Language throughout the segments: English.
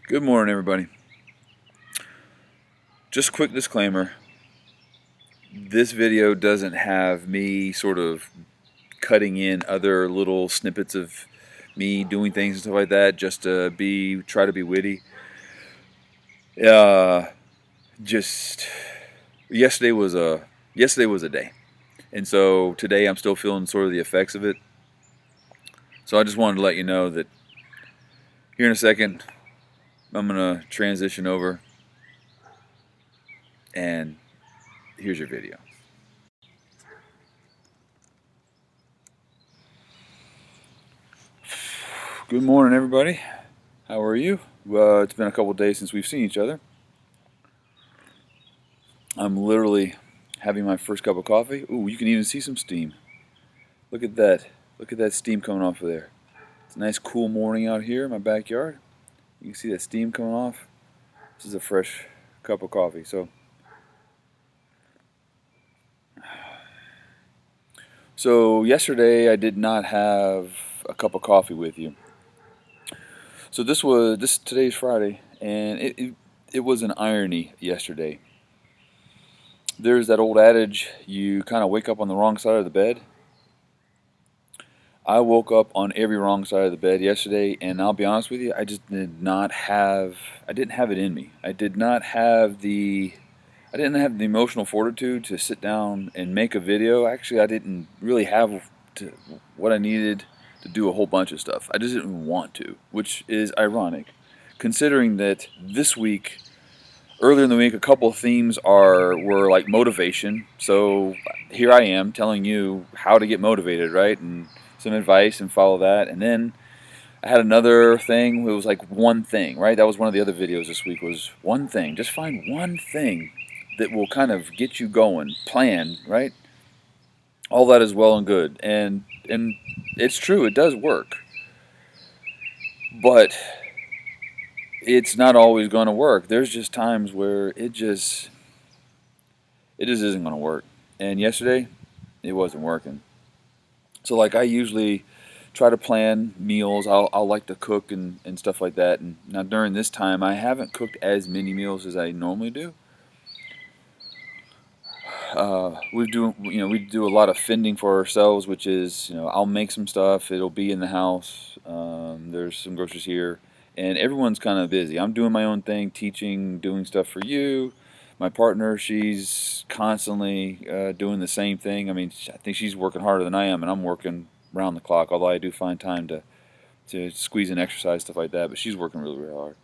Good morning, everybody. Just a quick disclaimer. This video doesn't have me sort of cutting in other little snippets of me doing things and stuff like that just to try to be witty. Uh, just yesterday was a day. And so today I'm still feeling sort of the effects of it. So I just wanted to let you know that here in a second I'm going to transition over and here's your video. Good morning, everybody. How are you? It's been a couple days since we've seen each other. I'm literally having my first cup of coffee. Ooh, you can even see some steam. Look at that. Look at that steam coming off of there. It's a nice cool morning out here in my backyard. You can see that steam coming off. This is a fresh cup of coffee. So yesterday I did not have a cup of coffee with you. So today's Friday, and it was an irony yesterday. There's that old adage, you kind of wake up on the wrong side of the bed. I woke up on every wrong side of the bed yesterday, and I'll be honest with you, I didn't have it in me. I didn't have the emotional fortitude to sit down and make a video. Actually, I didn't really have what I needed to do a whole bunch of stuff. I just didn't want to, which is ironic, considering that this week, earlier in the week, a couple of themes were like motivation. So here I am telling you how to get motivated, right? And some advice and follow that. And then I had another thing. It was like one thing, right? That was one of the other videos this week, was one thing. Just find one thing that will kind of get you going. Plan, right? All that is well and good. And it's true, it does work. But it's not always going to work. There's just times where it just isn't going to work. And yesterday, it wasn't working. So like I usually try to plan meals. I'll like to cook and stuff like that. And now during this time, I haven't cooked as many meals as I normally do. We do a lot of fending for ourselves, which is, I'll make some stuff. It'll be in the house. There's some groceries here, and everyone's kind of busy. I'm doing my own thing, teaching, doing stuff for you. My partner, she's constantly doing the same thing. I mean, I think she's working harder than I am, and I'm working round the clock. Although I do find time to squeeze in exercise, stuff like that. But she's working really, really hard.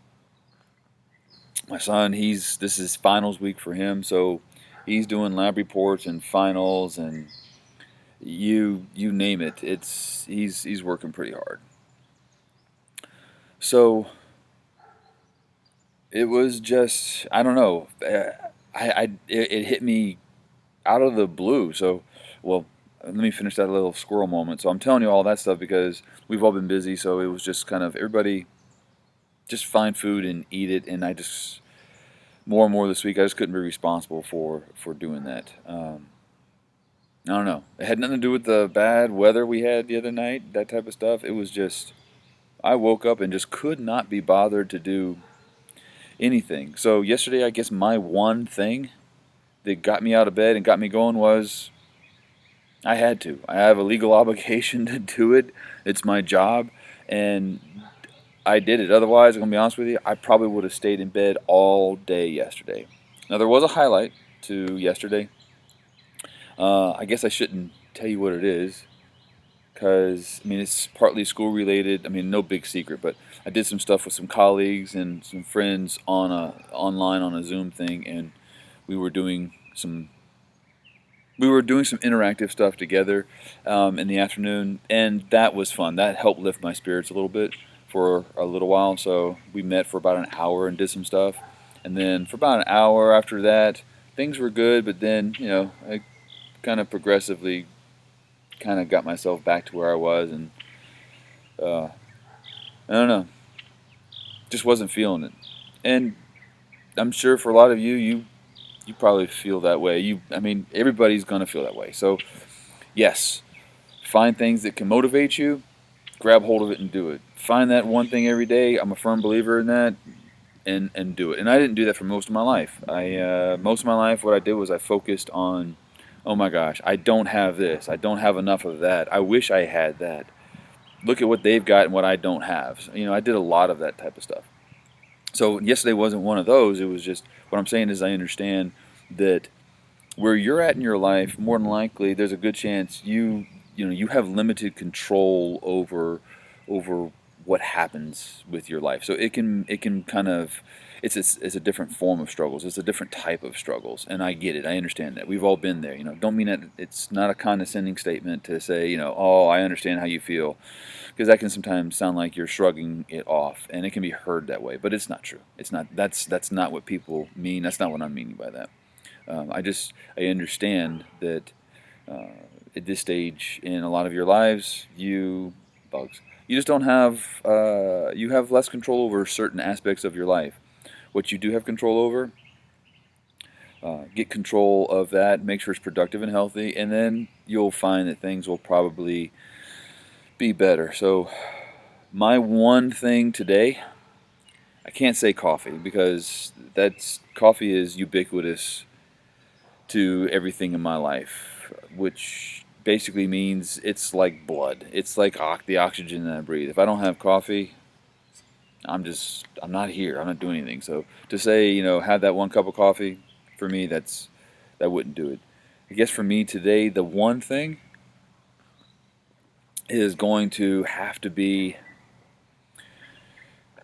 My son, this is finals week for him, so he's doing lab reports and finals and you name it. He's working pretty hard. So it was just, I don't know. It hit me out of the blue. So, well, let me finish that little squirrel moment. So I'm telling you all that stuff because we've all been busy. So it was just kind of everybody just find food and eat it. And I just more and more this week I just couldn't be responsible for doing that. I don't know. It had nothing to do with the bad weather we had the other night, that type of stuff. It was just, I woke up and just could not be bothered to do anything. So yesterday, I guess my one thing that got me out of bed and got me going was I had to. I have a legal obligation to do it. It's my job, and I did it. Otherwise, I'm going to be honest with you, I probably would have stayed in bed all day yesterday. Now, there was a highlight to yesterday. I guess I shouldn't tell you what it is because, I mean, it's partly school related. I mean, no big secret, but I did some stuff with some colleagues and some friends online on a Zoom thing, and we were doing some interactive stuff together in the afternoon, and that was fun. That helped lift my spirits a little bit for a little while. So we met for about an hour and did some stuff, and then for about an hour after that, things were good. But then, I kind of progressively kind of got myself back to where I was, and I don't know, just wasn't feeling it. And I'm sure for a lot of you, you probably feel that way. I mean, everybody's gonna feel that way. So yes, find things that can motivate you, grab hold of it and do it. Find that one thing every day. I'm a firm believer in that. and do it. And I didn't do that for most of my life. Most of my life, what I did was I focused on, oh my gosh, I don't have this. I don't have enough of that. I wish I had that. Look at what they've got and what I don't have. So, I did a lot of that type of stuff. So yesterday wasn't one of those. It was just, what I'm saying is I understand that where you're at in your life, more than likely, there's a good chance you have limited control over what happens with your life. So it can kind of it's a different form of struggles. It's a different type of struggles, and I get it. I understand that. We've all been there. Don't mean that it's not a condescending statement to say, oh, I understand how you feel, because that can sometimes sound like you're shrugging it off, and it can be heard that way. But it's not true. It's not. That's not what people mean. That's not what I'm meaning by that. I understand that uh, at this stage in a lot of your lives, you just don't have you have less control over certain aspects of your life. What you do have control over, get control of that, make sure it's productive and healthy, and then you'll find that things will probably be better. So my one thing today, I can't say coffee because that's coffee is ubiquitous to everything in my life, which basically means it's like blood. It's like the oxygen that I breathe. If I don't have coffee, I'm not here. I'm not doing anything. So to say, have that one cup of coffee, for me, that wouldn't do it. I guess for me today, the one thing is going to have to be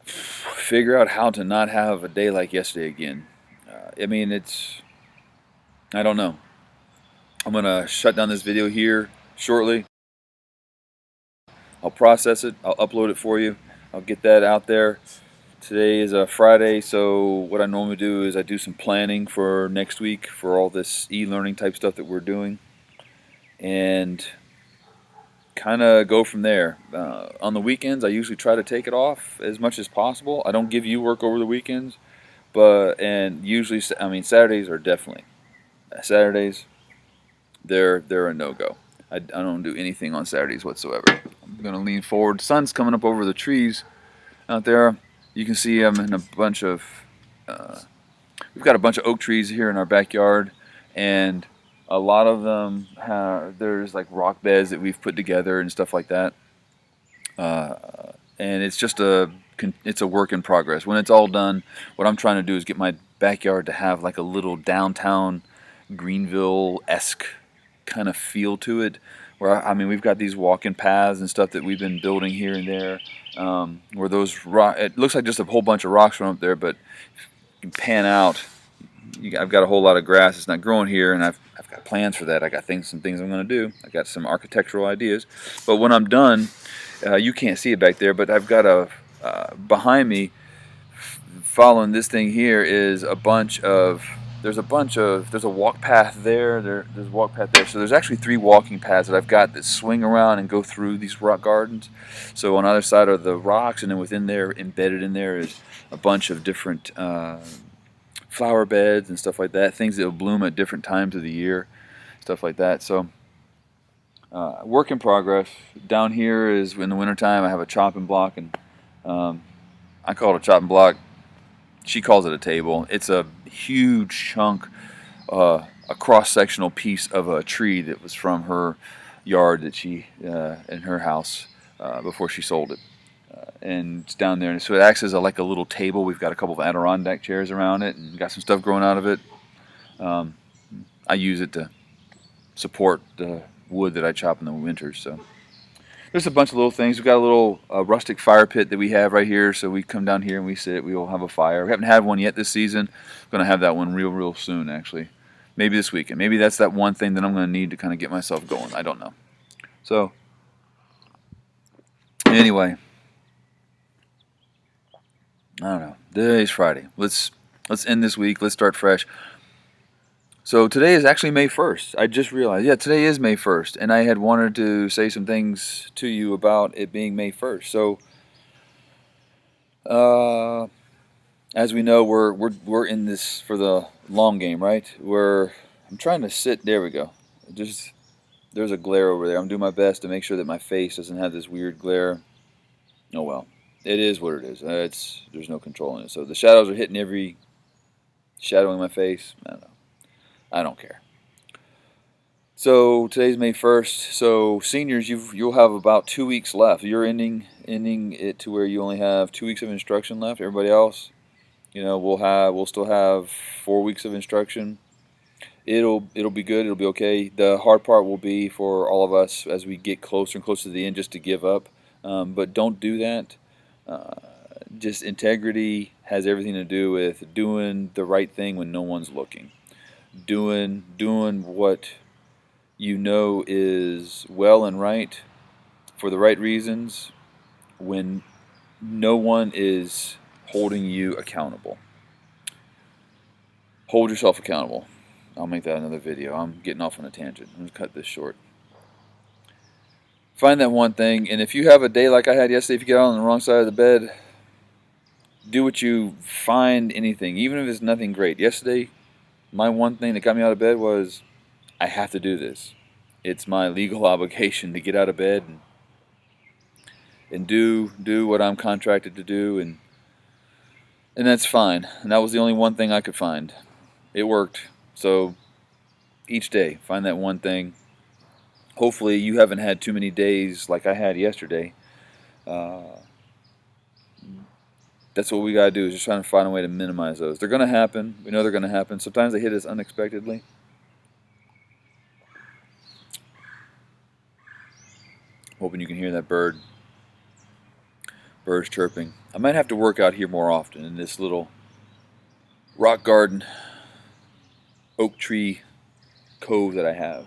figure out how to not have a day like yesterday again. I mean, I don't know. I'm going to shut down this video here shortly. I'll process it. I'll upload it for you. I'll get that out there. Today is a Friday, so what I normally do is I do some planning for next week for all this e-learning type stuff that we're doing, and kind of go from there. On the weekends, I usually try to take it off as much as possible. I don't give you work over the weekends, and usually, I mean, Saturdays are definitely Saturdays. They're a no-go. I don't do anything on Saturdays whatsoever. I'm gonna lean forward. The sun's coming up over the trees out there. You can see them in a bunch of. We've got a bunch of oak trees here in our backyard, and a lot of them there's like rock beds that we've put together and stuff like that. Uh, and it's a work in progress. When it's all done, what I'm trying to do is get my backyard to have like a little downtown Greenville-esque kind of feel to it. Where I mean, we've got these walking paths and stuff that we've been building here and there. Where it looks like just a whole bunch of rocks from up there, but you can pan out. I've got a whole lot of grass. It's not growing here, and I've got plans for that. I got some things I'm going to do. I got some architectural ideas, but when I'm done, you can't see it back there, but I've got behind me, following this thing here is there's a walk path there's a walk path there. So there's actually 3 walking paths that I've got that swing around and go through these rock gardens. So on either side are the rocks, and then within there, embedded in there, is a bunch of different flower beds and stuff like that, things that will bloom at different times of the year, stuff like that. So work in progress. Down here is in the wintertime, I have a chopping block, and I call it a chopping block. She calls it a table. It's a huge chunk, a cross-sectional piece of a tree that was from her yard that she in her house before she sold it. And it's down there, and so it acts as like a little table. We've got a couple of Adirondack chairs around it, and got some stuff growing out of it. I use it to support the wood that I chop in the winters. So there's a bunch of little things. We've got a little rustic fire pit that we have right here, so we come down here and we sit. We will have a fire. We haven't had one yet this season. Going to have that one real soon, actually. Maybe this weekend. Maybe that's that one thing that I'm going to need to kind of get myself going. I don't know. So anyway, I don't know. Today's Friday. Let's end this week. Let's start fresh. So today is actually May 1st. I just realized, yeah, today is May 1st, and I had wanted to say some things to you about it being May 1st. So, as we know, we're in this for the long game, right? I'm trying to sit. There we go. There's a glare over there. I'm doing my best to make sure that my face doesn't have this weird glare. Oh well, it is what it is. There's no controlling it. So the shadows are hitting every shadow in my face. I don't know. I don't care. So today's May 1st. So seniors, you'll have about 2 weeks left. You're ending it to where you only have 2 weeks of instruction left. Everybody else, we'll still have 4 weeks of instruction. It'll be good. It'll be okay. The hard part will be for all of us as we get closer and closer to the end, just to give up. But don't do that. Uh, just integrity has everything to do with doing the right thing when no one's looking. Doing what you know is well and right for the right reasons when no one is holding you accountable. Hold yourself accountable. I'll make that another video. I'm getting off on a tangent. I'm going to cut this short. Find that one thing, and if you have a day like I had yesterday, if you get out on the wrong side of the bed, do what you find anything, even if it's nothing great. Yesterday, my one thing that got me out of bed was, I have to do this. It's my legal obligation to get out of bed and do what I'm contracted to do, and that's fine. And that was the only one thing I could find. It worked. So each day, find that one thing. Hopefully you haven't had too many days like I had yesterday. That's what we got to do, is just trying to find a way to minimize those. They're going to happen. We know they're going to happen. Sometimes they hit us unexpectedly. Hoping you can hear that birds chirping. I might have to work out here more often in this little rock garden, oak tree cove that I have.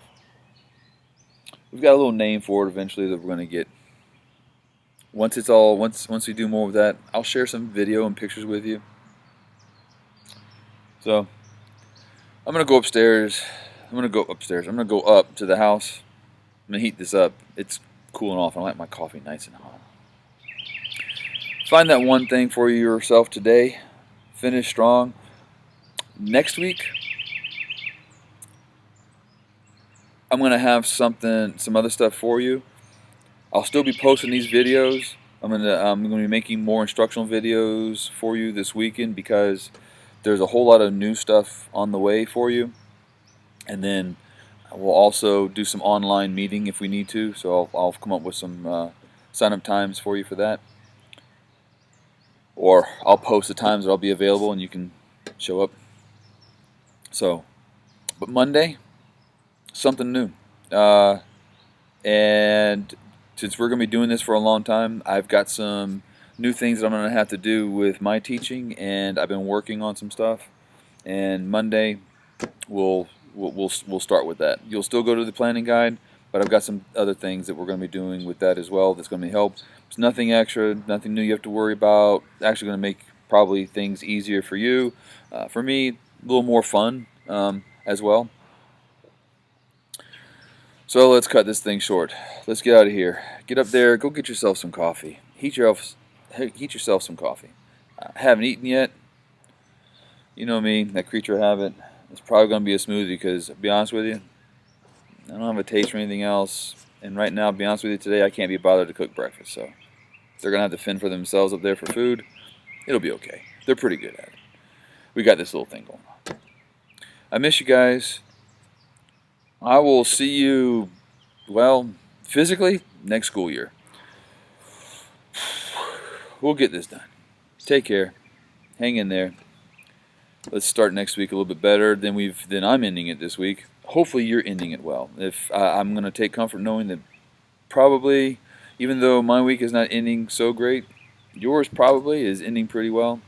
We've got a little name for it eventually that we're going to get. Once we do more of that, I'll share some video and pictures with you. So I'm going to go upstairs. I'm going to go up to the house. I'm going to heat this up. It's cooling off. I like my coffee nice and hot. Find that one thing for yourself today. Finish strong. Next week, I'm going to have some other stuff for you. I'll still be posting these videos. I'm going to be making more instructional videos for you this weekend, because there's a whole lot of new stuff on the way for you. And then we'll also do some online meeting if we need to. So I'll come up with some sign-up times for you for that. Or I'll post the times that I'll be available and you can show up. So, but Monday, something new. And since we're going to be doing this for a long time, I've got some new things that I'm going to have to do with my teaching, and I've been working on some stuff. And Monday, we'll start with that. You'll still go to the planning guide, but I've got some other things that we're going to be doing with that as well. That's going to help. It's nothing extra, nothing new you have to worry about. It's actually going to make probably things easier for you. For me, a little more fun as well. So let's cut this thing short. Let's get out of here. Get up there. Go get yourself some coffee. Heat yourself some coffee. I haven't eaten yet. You know me, that creature habit. It's probably going to be a smoothie because, to be honest with you, I don't have a taste for anything else. And right now, to be honest with you, today I can't be bothered to cook breakfast. So they're going to have to fend for themselves up there for food. It'll be okay. They're pretty good at it. We got this little thing going on. I miss you guys. I will see you, well, physically, next school year. We'll get this done. Take care. Hang in there. Let's start next week a little bit better than I'm ending it this week. Hopefully you're ending it well. If I'm going to take comfort knowing that probably, even though my week is not ending so great, yours probably is ending pretty well.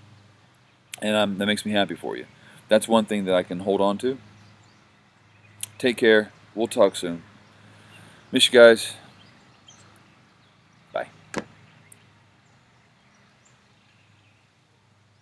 And that makes me happy for you. That's one thing that I can hold on to. Take care. We'll talk soon. Miss you guys.